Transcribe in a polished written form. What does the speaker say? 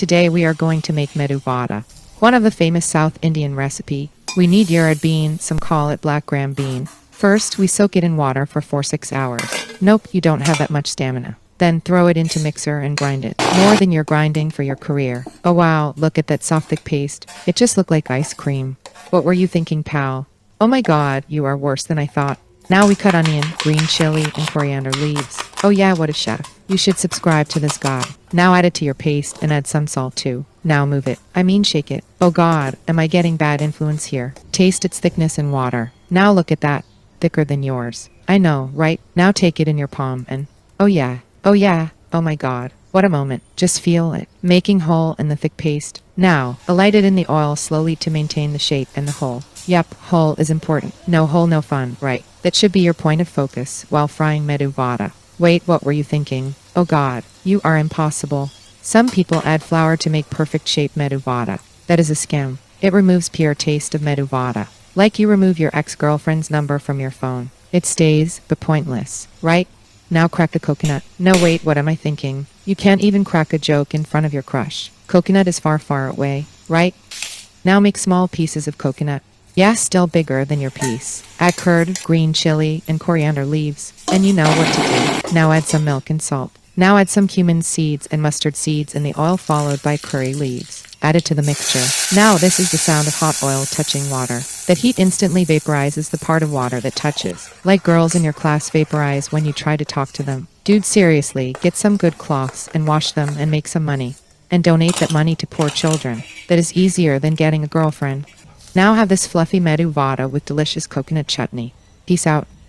Today we are going to make medu vada, one of the famous South Indian recipe. We need urad bean, some call it black gram bean. First, we soak it in water for 4-6 hours. Nope, you don't have that much stamina. Then throw it into mixer and grind it. More than you're grinding for your career. Oh wow, look at that soft thick paste. It just looked like ice cream. What were you thinking, pal? Oh my god, you are worse than I thought. Now we cut onion, green chili, and coriander leaves. Oh yeah, what a chef. You should subscribe to this guy. Now add it to your paste and add some salt too. Now move it. I mean shake it. Oh god, am I getting bad influence here? Taste its thickness in water. Now look at that. Thicker than yours. I know, right? Now take it in your palm and... Oh yeah. Oh yeah. Oh my god. What a moment. Just feel it. Making hole in the thick paste. Now, alight it in the oil slowly to maintain the shape and the hole. Yep, hole is important. No hole, no fun, right? That should be your point of focus while frying medu vada. Wait, what were you thinking? Oh god, you are impossible. Some people add flour to make perfect shape medu vada. That is a scam. It removes pure taste of medu vada. Like you remove your ex-girlfriend's number from your phone. It stays, but pointless, right? Now crack the coconut. No wait, what am I thinking? You can't even crack a joke in front of your crush. Coconut is far, far away, right? Now make small pieces of coconut. Yeah, still bigger than your piece. Add curd, green chili, and coriander leaves. And you know what to do. Now add some milk and salt. Now add some cumin seeds and mustard seeds in the oil followed by curry leaves. Add it to the mixture. Now this is the sound of hot oil touching water. That heat instantly vaporizes the part of water that touches. Like girls in your class vaporize when you try to talk to them. Dude, seriously, get some good cloths and wash them and make some money. And donate that money to poor children. That is easier than getting a girlfriend. Now have this fluffy medu vada with delicious coconut chutney. Peace out.